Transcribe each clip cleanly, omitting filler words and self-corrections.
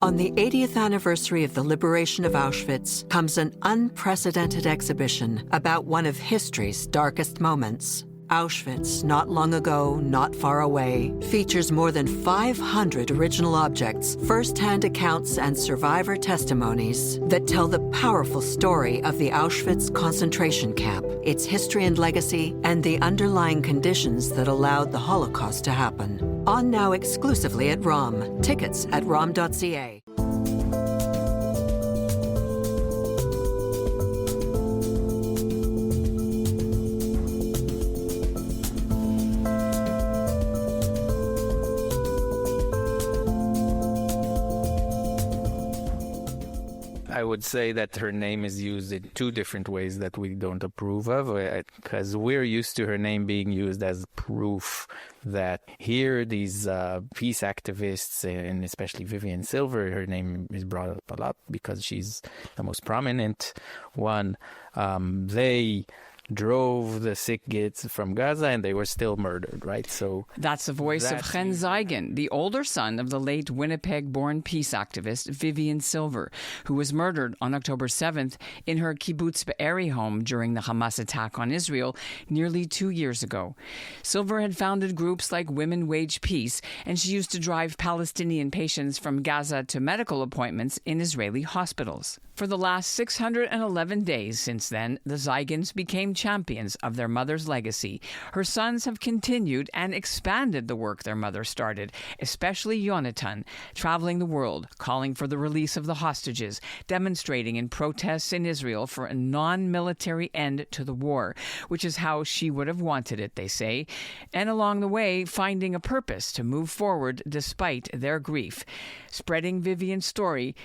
On the 80th anniversary of the liberation of Auschwitz comes an unprecedented exhibition about one of history's darkest moments. Auschwitz, not long ago, not far away, features more than 500 original objects, first-hand accounts, and survivor testimonies that tell the powerful story of the Auschwitz concentration camp, its history and legacy, and the underlying conditions that allowed the Holocaust to happen. On now exclusively at ROM. Tickets at rom.ca. I would say that her name is used in two different ways that we don't approve of, because we're used to her name being used as proof that here these peace activists, and especially Vivian Silver, her name is brought up a lot because she's the most prominent one. They drove the sick kids from Gaza and they were still murdered, right? So that's the voice of Chen, the older son of the late Winnipeg-born peace activist Vivian Silver, who was murdered on October 7th in her Kibbutz Be'eri home during the Hamas attack on Israel nearly 2 years ago. Silver had founded groups like Women Wage Peace, and she used to drive Palestinian patients from Gaza to medical appointments in Israeli hospitals. For the last 611 days since then, the Zygons became champions of their mother's legacy. Her sons have continued and expanded the work their mother started, especially Yonatan, traveling the world, calling for the release of the hostages, demonstrating in protests in Israel for a non-military end to the war, which is how she would have wanted it, they say, and along the way, finding a purpose to move forward despite their grief. Spreading Vivian's story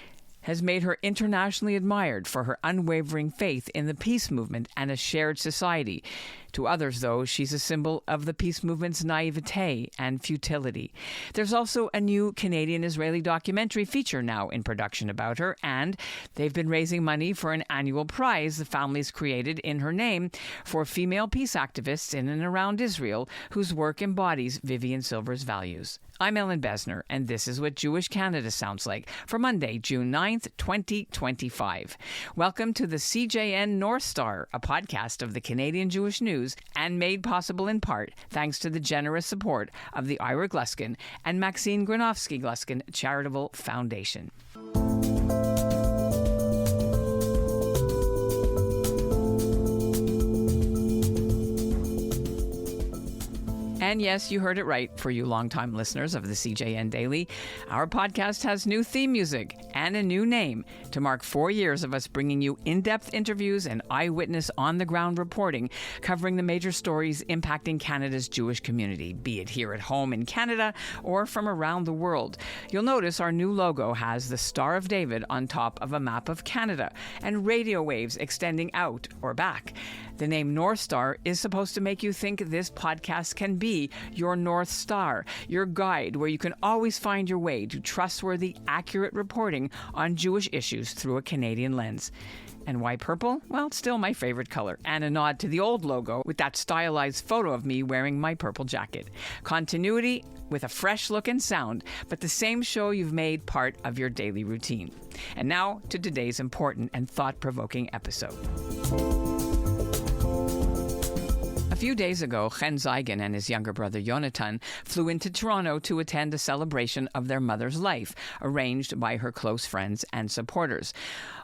has made her internationally admired for her unwavering faith in the peace movement and a shared society. To others, though, she's a symbol of the peace movement's naivete and futility. There's also a new Canadian-Israeli documentary feature now in production about her, and they've been raising money for an annual prize the family's created in her name for female peace activists in and around Israel whose work embodies Vivian Silver's values. I'm Ellen Besner, and this is what Jewish Canada sounds like for Monday, June 9th, 2025. Welcome to the CJN North Star, a podcast of the Canadian Jewish News, and made possible in part thanks to the generous support of the Ira Gluskin and Maxine Granovsky-Gluskin Charitable Foundation. And yes, you heard it right for you longtime listeners of the CJN Daily. Our podcast has new theme music and a new name to mark 4 years of us bringing you in-depth interviews and eyewitness on-the-ground reporting covering the major stories impacting Canada's Jewish community, be it here at home in Canada or from around the world. You'll notice our new logo has the Star of David on top of a map of Canada and radio waves extending out or back. The name North Star is supposed to make you think this podcast can be your North Star, your guide where you can always find your way to trustworthy, accurate reporting on Jewish issues through a Canadian lens. And why purple? Well, it's still my favorite color, and a nod to the old logo with that stylized photo of me wearing my purple jacket. Continuity with a fresh look and sound, but the same show you've made part of your daily routine. And now to today's important and thought-provoking episode. A few days ago, Chen and his younger brother Yonatan flew into Toronto to attend a celebration of their mother's life, arranged by her close friends and supporters.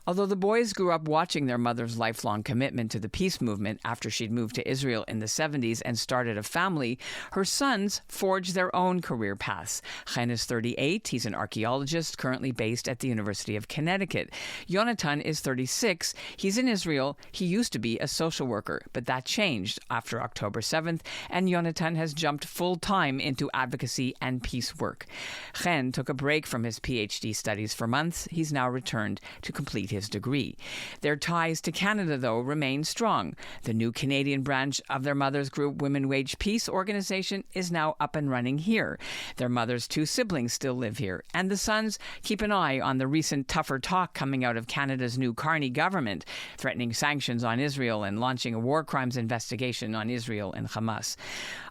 Although the boys grew up watching their mother's lifelong commitment to the peace movement after she'd moved to Israel in the 70s and started a family, her sons forged their own career paths. Chen is 38. He's an archeologist currently based at the University of Connecticut. Yonatan is 36. He's in Israel. He used to be a social worker, but that changed after October 7th, and Yonatan has jumped full-time into advocacy and peace work. Chen took a break from his PhD studies for months. He's now returned to complete his degree. Their ties to Canada, though, remain strong. The new Canadian branch of their mother's group, Women Wage Peace organization, is now up and running here. Their mother's two siblings still live here, and the sons keep an eye on the recent tougher talk coming out of Canada's new Carney government, threatening sanctions on Israel and launching a war crimes investigation on Israel and Hamas.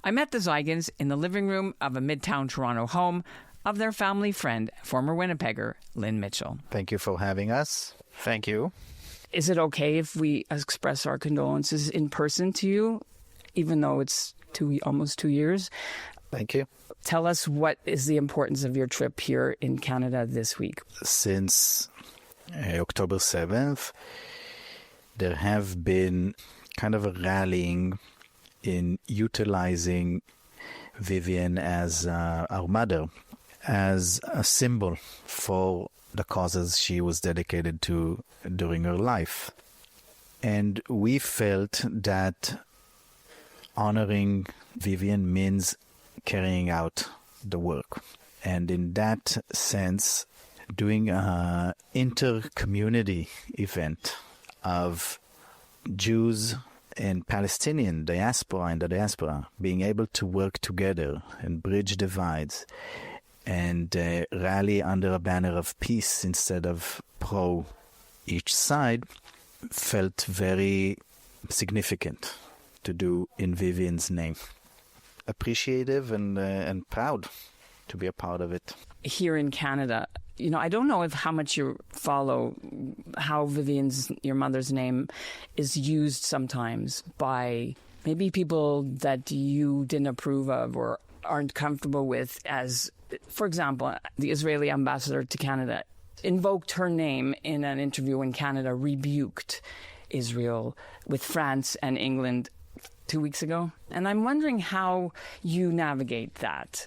I met the Zygons in the living room of a Midtown Toronto home of their family friend, former Winnipegger, Lynn Mitchell. Thank you for having us. Thank you. Is it okay if we express our condolences in person to you, even though it's almost 2 years? Thank you. Tell us, what is the importance of your trip here in Canada this week? Since October 7th, there have been kind of a rallying in utilizing Vivian as our mother, as a symbol for the causes she was dedicated to during her life. And we felt that honoring Vivian means carrying out the work. And in that sense, doing an inter-community event of Jews and Palestinian diaspora and the diaspora being able to work together and bridge divides and rally under a banner of peace instead of pro each side felt very significant to do in Vivian's name. Appreciative and proud to be a part of it. Here in Canada, I don't know how much you follow how your mother's name is used sometimes by maybe people that you didn't approve of or aren't comfortable with. As, for example, the Israeli ambassador to Canada invoked her name in an interview when Canada rebuked Israel with France and England 2 weeks ago. And I'm wondering how you navigate that.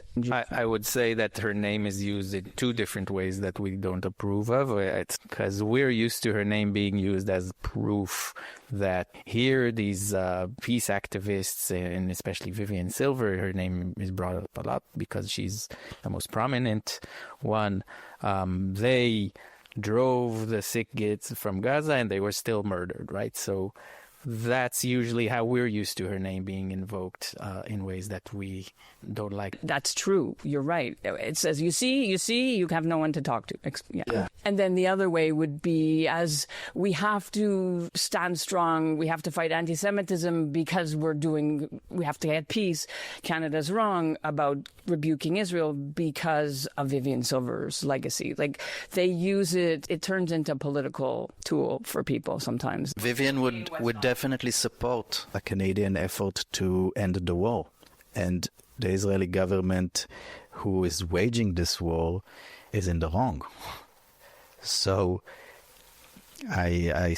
I would say that her name is used in two different ways that we don't approve of. It's because we're used to her name being used as proof that here these peace activists, and especially Vivian Silver, her name is brought up a lot because she's the most prominent one. They drove the sick kids from Gaza and they were still murdered, right? So that's usually how we're used to her name being invoked in ways that we don't like. That's true. You're right. It says, you see, you have no one to talk to. Yeah. And then the other way would be, as we have to stand strong, we have to fight anti-Semitism because we have to get peace. Canada's wrong about rebuking Israel because of Vivian Silver's legacy. Like, they use it turns into a political tool for people sometimes. Vivian would definitely support a Canadian effort to end the war. And the Israeli government who is waging this war is in the wrong. So I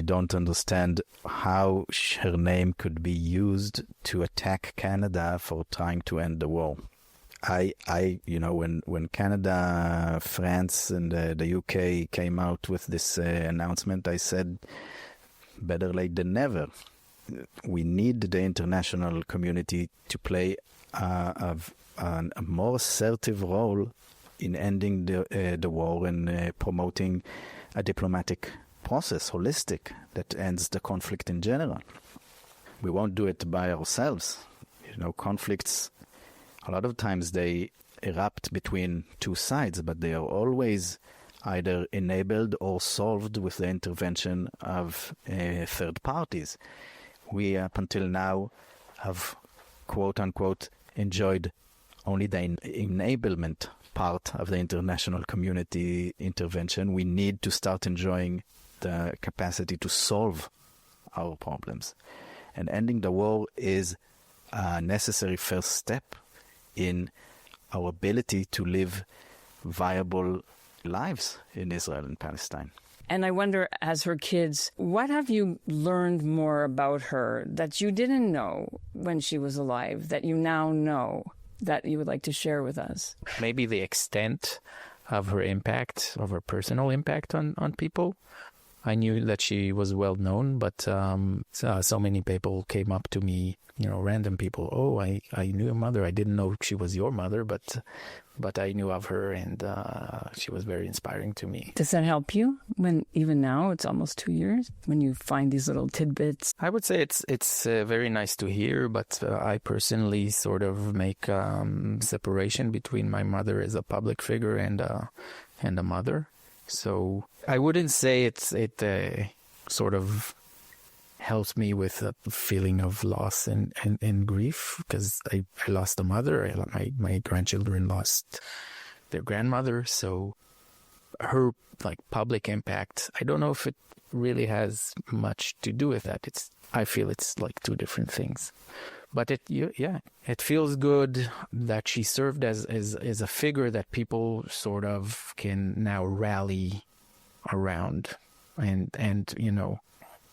don't understand how her name could be used to attack Canada for trying to end the war. When Canada, France, and the UK came out with this announcement, I said, better late than never. We need the international community to play a more assertive role in ending the war and promoting a diplomatic process, holistic, that ends the conflict in general. We won't do it by ourselves. Conflicts, a lot of times they erupt between two sides, but they are always either enabled or solved with the intervention of third parties. We, up until now, have, quote-unquote, enjoyed only the enablement part of the international community intervention. We need to start enjoying the capacity to solve our problems. And ending the war is a necessary first step in our ability to live viable lives in Israel and Palestine. And I wonder, as her kids, what have you learned more about her that you didn't know when she was alive, that you now know, that you would like to share with us? Maybe the extent of her impact, of her personal impact on people. I knew that she was well known, but so many people came up to me, random people. Oh, I knew your mother. I didn't know she was your mother, but I knew of her, and she was very inspiring to me. Does that help you when, even now, it's almost 2 years, when you find these little tidbits? I would say it's very nice to hear, but I personally sort of make separation between my mother as a public figure and a mother. So I wouldn't say it sort of helps me with a feeling of loss and grief, because I lost a mother. My grandchildren lost their grandmother. So her public impact, I don't know if it really has much to do with that. I feel it's two different things. But it feels good that she served as a figure that people sort of can now rally around. And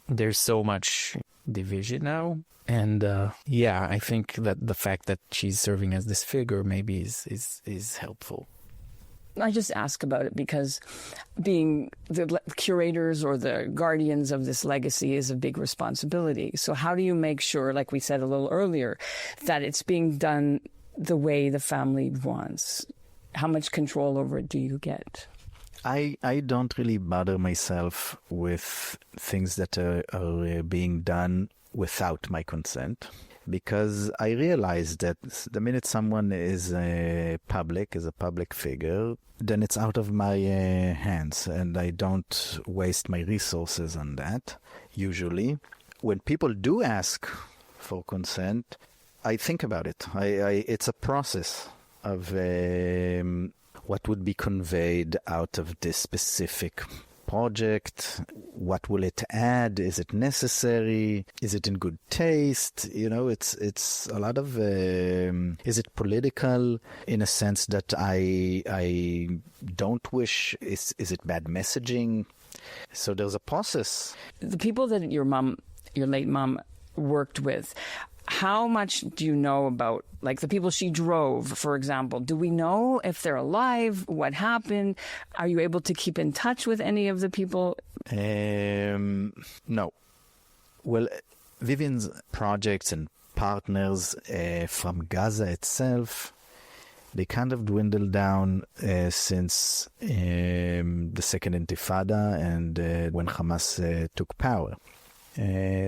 there's so much division now. And I think that the fact that she's serving as this figure maybe is helpful. I just ask about it because being the curators or the guardians of this legacy is a big responsibility. So how do you make sure, like we said a little earlier, that it's being done the way the family wants? How much control over it do you get? I don't really bother myself with things that are being done without my consent, because I realize that the minute someone is a public figure, then it's out of my hands, and I don't waste my resources on that. Usually, when people do ask for consent, I think about it. It's a process of what would be conveyed out of this specific project. What will it add? Is it necessary? Is it in good taste? It's a lot of is it political in a sense that I don't wish? Is it bad messaging? So there's a process. The people that your late mom worked with, how much do you know about, the people she drove, for example? Do we know if they're alive? What happened? Are you able to keep in touch with any of the people? No. Well, Vivian's projects and partners from Gaza itself, they kind of dwindled down since the Second Intifada and when Hamas took power.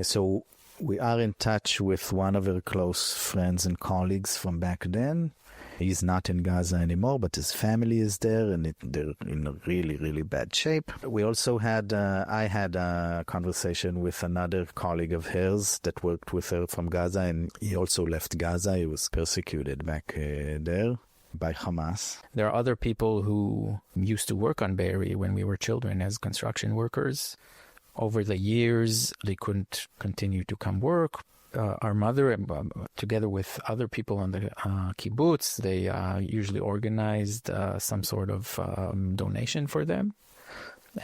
So we are in touch with one of her close friends and colleagues from back then. He's not in Gaza anymore, but his family is there, and they're in a really, really bad shape. We also I had a conversation with another colleague of hers that worked with her from Gaza, and he also left Gaza. He was persecuted back there by Hamas. There are other people who used to work on Be'eri when we were children as construction workers. Over the years, they couldn't continue to come work. Our mother, together with other people on the kibbutz, they usually organized some sort of donation for them.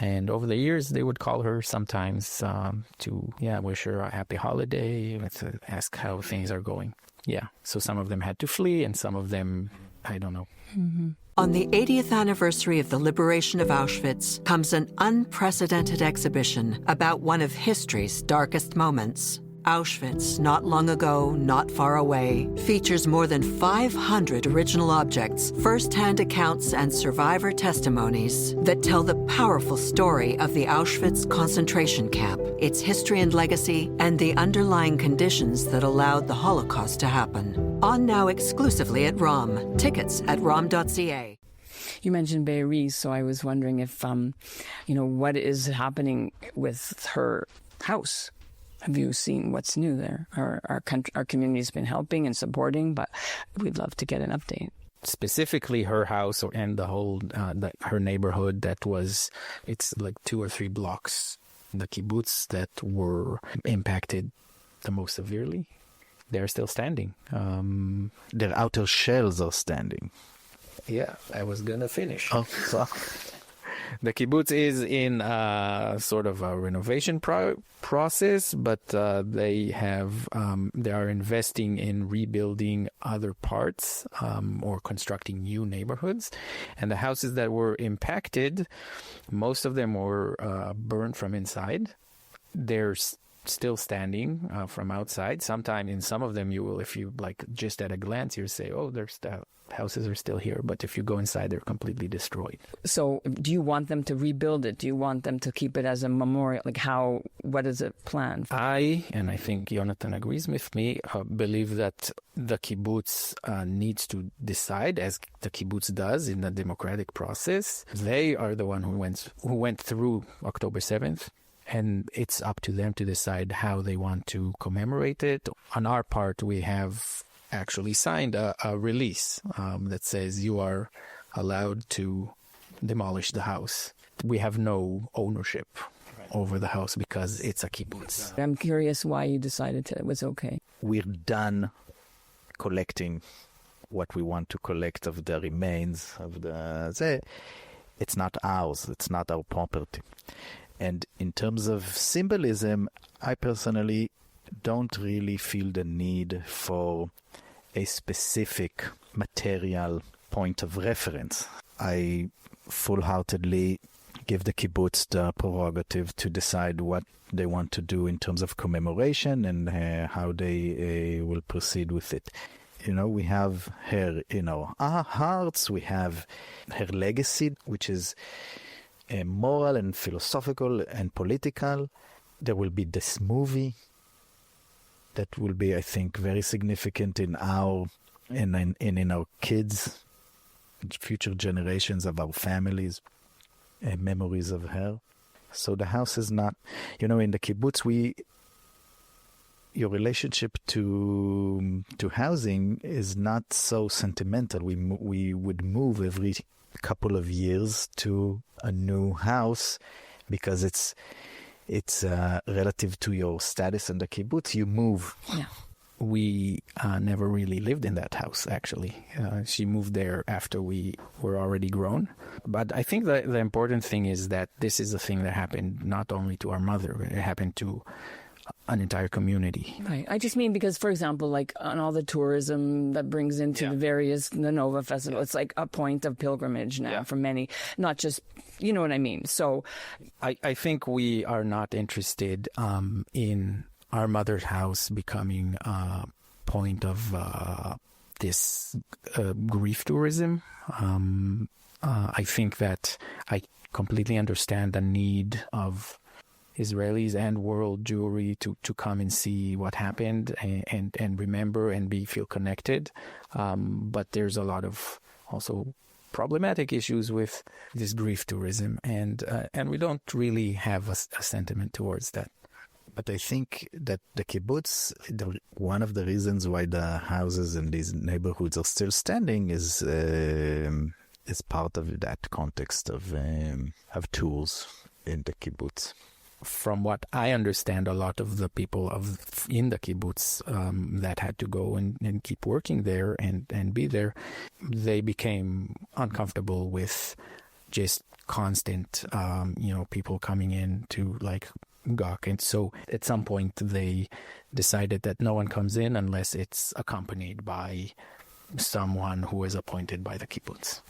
And over the years, they would call her sometimes to wish her a happy holiday, to ask how things are going. Yeah, so some of them had to flee, and some of them, I don't know. Mm-hmm. On the 80th anniversary of the liberation of Auschwitz comes an unprecedented exhibition about one of history's darkest moments. Auschwitz, not long ago, not far away, features more than 500 original objects, first-hand accounts, and survivor testimonies that tell the powerful story of the Auschwitz concentration camp, its history and legacy, and the underlying conditions that allowed the Holocaust to happen. On now exclusively at ROM. Tickets at rom.ca. You mentioned Be'eri, so I was wondering if, what is happening with her house? Have you seen what's new there? Our community's been helping and supporting, but we'd love to get an update. Specifically, her house and the whole her neighborhood it's 2 or 3 blocks, the kibbutz that were impacted the most severely. They're still standing. Their outer shells are standing. Yeah, I was gonna finish. Oh, so. The kibbutz is in sort of a renovation process, but they are investing in rebuilding other parts or constructing new neighborhoods. And the houses that were impacted, most of them were burned from inside. They're still standing from outside. Sometimes in some of them you will, if you just at a glance, you say, oh, the houses are still here. But if you go inside, they're completely destroyed. So do you want them to rebuild it? Do you want them to keep it as a memorial? What is it planned? I think Yonatan agrees with me, believe that the kibbutz needs to decide, as the kibbutz does in the democratic process. They are the one who went through October 7th. And it's up to them to decide how they want to commemorate it. On our part, we have actually signed a release that says you are allowed to demolish the house. We have no ownership over the house because it's a kibbutz. I'm curious why you decided it was okay. We're done collecting what we want to collect of the remains of the... It's not ours. It's not our property. And in terms of symbolism, I personally don't really feel the need for a specific material point of reference. I full-heartedly give the kibbutz the prerogative to decide what they want to do in terms of commemoration and how they will proceed with it. We have her in our hearts. We have her legacy, which is moral and philosophical and political. There will be this movie that will be, I think, very significant in our kids, future generations of our families, memories of her. So the house is not, in the kibbutz, your relationship to housing is not so sentimental. We would move every couple of years to a new house because it's relative to your status in the kibbutz. You move. Yeah. We never really lived in that house, actually. She moved there after we were already grown. But I think the important thing is that this is a thing that happened not only to our mother, it happened to an entire community. Right. I just mean because, for example, like on all the tourism that brings into the Nova Festival, it's like a point of pilgrimage now for many, not just, you know what I mean? So I think we are not interested in our mother's house becoming a point of this grief tourism. I think that I completely understand the need of Israelis and world Jewry to come and see what happened and remember and feel connected. But there's a lot of also problematic issues with this grief tourism, and we don't really have a sentiment towards that. But I think that the kibbutz, one of the reasons why the houses in these neighborhoods are still standing is part of that context of tools in the kibbutz. From what I understand, a lot of the people in the kibbutz that had to go and keep working there and be there, they became uncomfortable with just constant, people coming in to like gawk. And so at some point they decided that no one comes in unless it's accompanied by someone who is appointed by the kibbutz.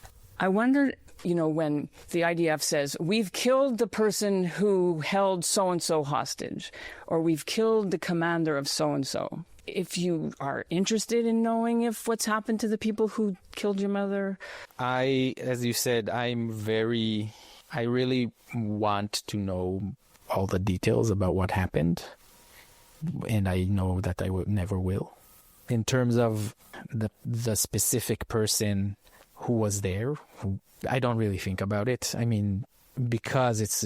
I wonder, when the IDF says, we've killed the person who held so-and-so hostage, or we've killed the commander of so-and-so. If you are interested in knowing if what's happened to the people who killed your mother. As you said, I really want to know all the details about what happened, and I know that I never will. In terms of the specific person who was there, I don't really think about it. I mean, because it's,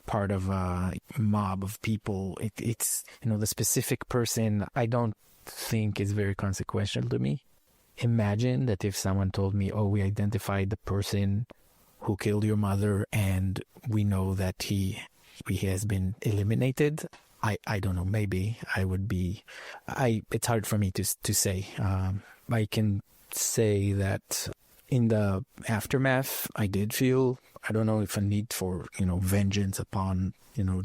part of a mob of people, it's, the specific person I don't think is very consequential to me. Imagine that if someone told me, we identified the person who killed your mother and we know that he has been eliminated. I don't know, maybe I would be, it's hard for me to say. I can say that in the aftermath, I did feel, I don't know if a need for, vengeance upon,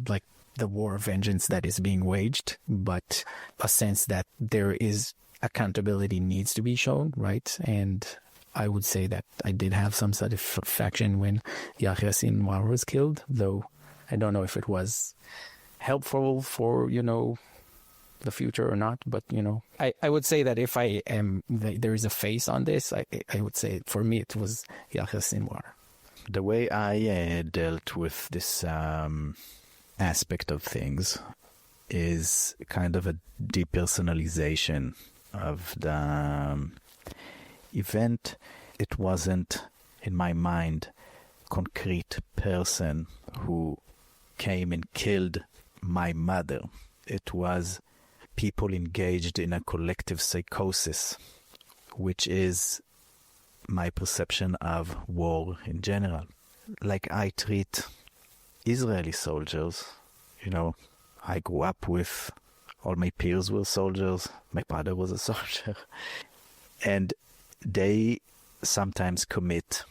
like the war of vengeance that is being waged, but a sense that there is accountability needs to be shown, right? And I would say that I did have some satisfaction when Yahya Sinwar was killed, though I don't know if it was helpful for, the future or not. But, I would say that if there is a face on this, I would say for me it was Yahya Sinwar. The way I dealt with this aspect of things is kind of a depersonalization of the event. It wasn't, in my mind, concrete person who came and killed my mother. It was people engaged in a collective psychosis, which is my perception of war in general. Like I treat Israeli soldiers, I grew up with, all my peers were soldiers, my father was a soldier, and they sometimes commit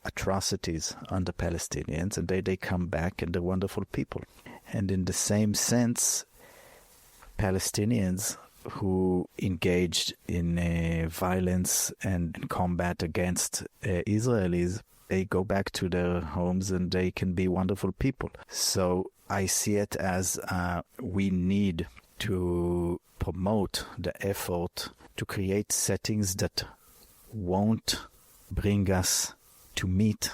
atrocities on the Palestinians, and they come back and they're wonderful people. And in the same sense, Palestinians who engaged in violence and combat against Israelis, they go back to their homes and they can be wonderful people. So I see it as we need to promote the effort to create settings that won't bring us to meet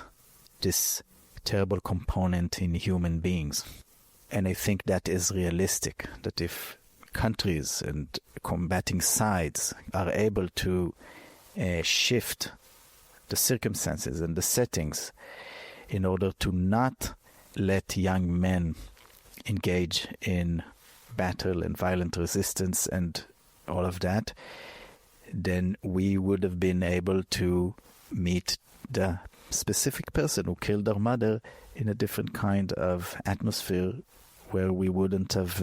this terrible component in human beings. And I think that is realistic, that if countries and combating sides are able to shift the circumstances and the settings in order to not let young men engage in battle and violent resistance and all of that, then we would have been able to meet the specific person who killed our mother in a different kind of atmosphere where we wouldn't have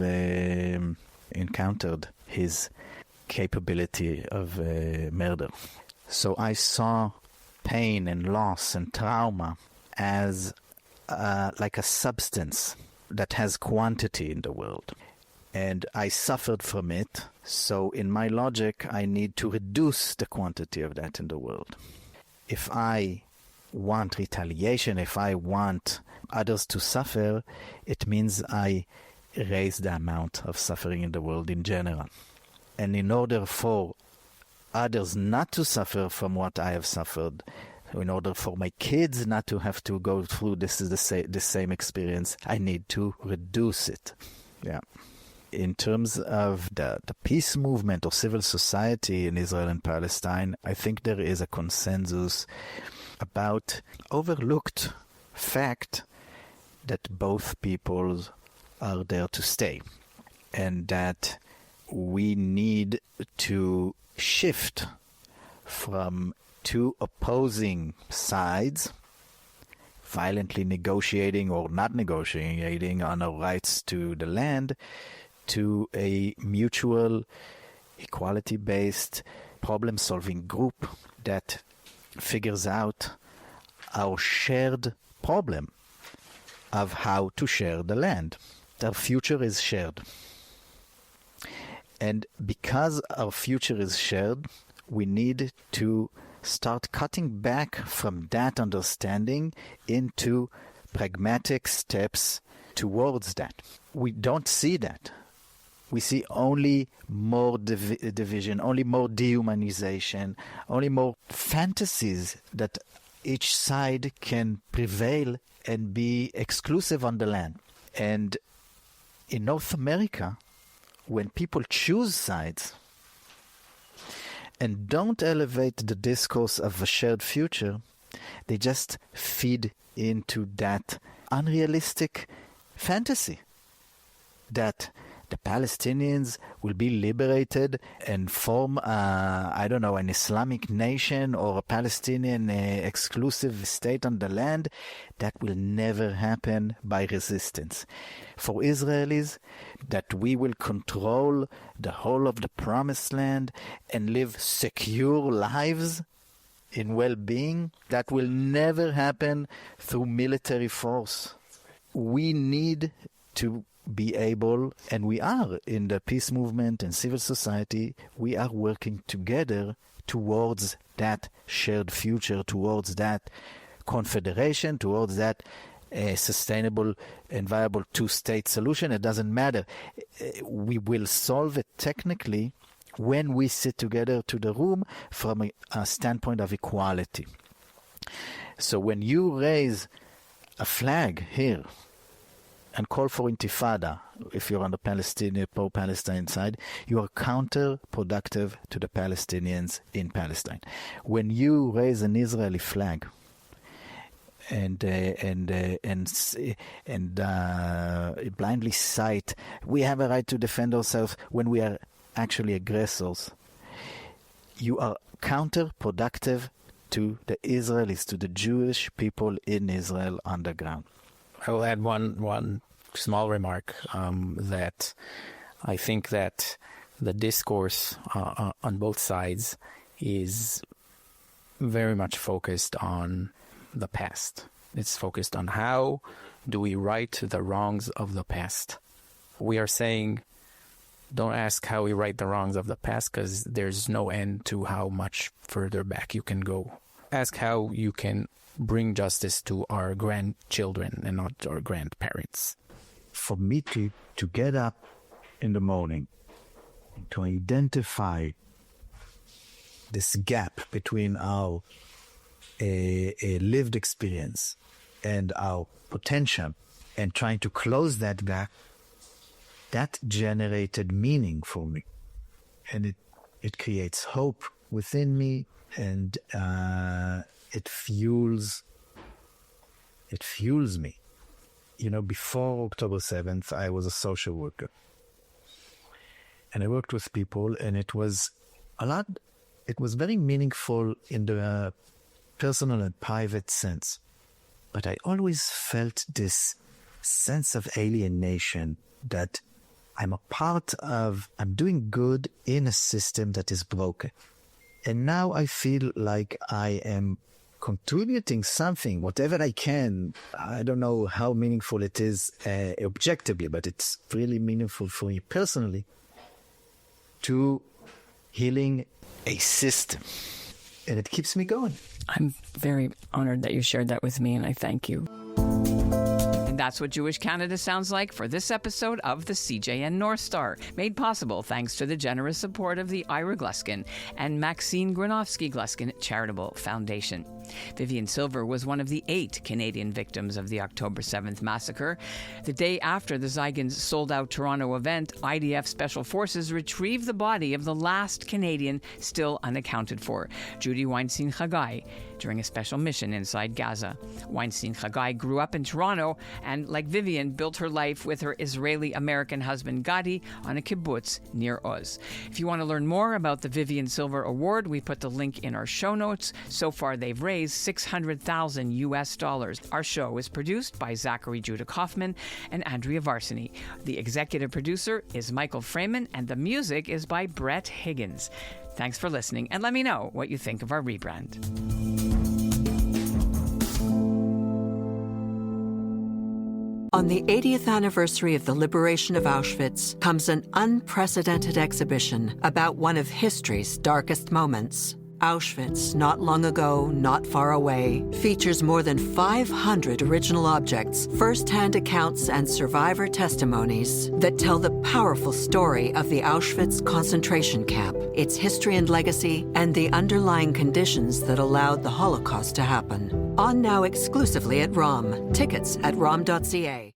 encountered his capability of murder. So I saw pain and loss and trauma as like a substance that has quantity in the world. And I suffered from it. So in my logic, I need to reduce the quantity of that in the world. If I want retaliation, if I want others to suffer, it means I raise the amount of suffering in the world in general. And in order for others not to suffer from what I have suffered, in order for my kids not to have to go through the same experience, I need to reduce it. Yeah. In terms of the peace movement or civil society in Israel and Palestine, I think there is a consensus about overlooked fact that both peoples are there to stay, and that we need to shift from two opposing sides violently negotiating or not negotiating on our rights to the land to a mutual equality-based problem-solving group that figures out our shared problem of how to share the land. Our future is shared. And because our future is shared, we need to start cutting back from that understanding into pragmatic steps towards that. We don't see that. We see only more division, only more dehumanization, only more fantasies that each side can prevail and be exclusive on the land. And in North America, when people choose sides and don't elevate the discourse of a shared future, they just feed into that unrealistic fantasy that the Palestinians will be liberated and form, an Islamic nation or a Palestinian exclusive state on the land. That will never happen by resistance. For Israelis, that we will control the whole of the promised land and live secure lives in well-being, that will never happen through military force. We need to be able, and we are in the peace movement and civil society, we are working together towards that shared future, towards that confederation, towards that sustainable and viable two-state solution. It doesn't matter. We will solve it technically when we sit together to the room from a standpoint of equality. So when you raise a flag here and call for intifada, if you're on the pro-Palestine side, you are counterproductive to the Palestinians in Palestine. When you raise an Israeli flag and blindly cite, we have a right to defend ourselves when we are actually aggressors, you are counterproductive to the Israelis, to the Jewish people in Israel underground. I will add one small remark that I think that the discourse on both sides is very much focused on the past. It's focused on how do we right the wrongs of the past. We are saying, don't ask how we right the wrongs of the past, because there's no end to how much further back you can go. Ask how you can bring justice to our grandchildren and not our grandparents. For me to get up in the morning, to identify this gap between our a lived experience and our potential, and trying to close that gap, that generated meaning for me. And it creates hope within me, and it fuels me. You know, before October 7th, I was a social worker. And I worked with people, and it was very meaningful in the personal and private sense. But I always felt this sense of alienation, that I'm doing good in a system that is broken. And now I feel like I am contributing something, whatever I can. I don't know how meaningful it is objectively, but it's really meaningful for me personally, to healing a system. And it keeps me going. I'm very honored that you shared that with me, and I thank you. And that's what Jewish Canada sounds like for this episode of the CJN North Star, made possible thanks to the generous support of the Ira Gluskin and Maxine Granovsky Gluskin Charitable Foundation. Vivian Silver was one of the 8 Canadian victims of the October 7th massacre. The day after the Zygons' sold-out Toronto event, IDF Special Forces retrieved the body of the last Canadian still unaccounted for, Judy Weinstein Chagai, during a special mission inside Gaza. Weinstein Chagai grew up in Toronto and, like Vivian, built her life with her Israeli-American husband Gadi on a kibbutz near Oz. If you want to learn more about the Vivian Silver Award, we put the link in our show notes. So far, they've raised $600,000. Our show is produced by Zachary Judah Kaufman and Andrea Varsany. The executive producer is Michael Freeman, and the music is by Brett Higgins. Thanks for listening, and let me know what you think of our rebrand. On the 80th anniversary of the liberation of Auschwitz comes an unprecedented exhibition about one of history's darkest moments. Auschwitz, not long ago, not far away, features more than 500 original objects, first-hand accounts, and survivor testimonies that tell the powerful story of the Auschwitz concentration camp, its history and legacy, and the underlying conditions that allowed the Holocaust to happen. On now exclusively at ROM. Tickets at rom.ca.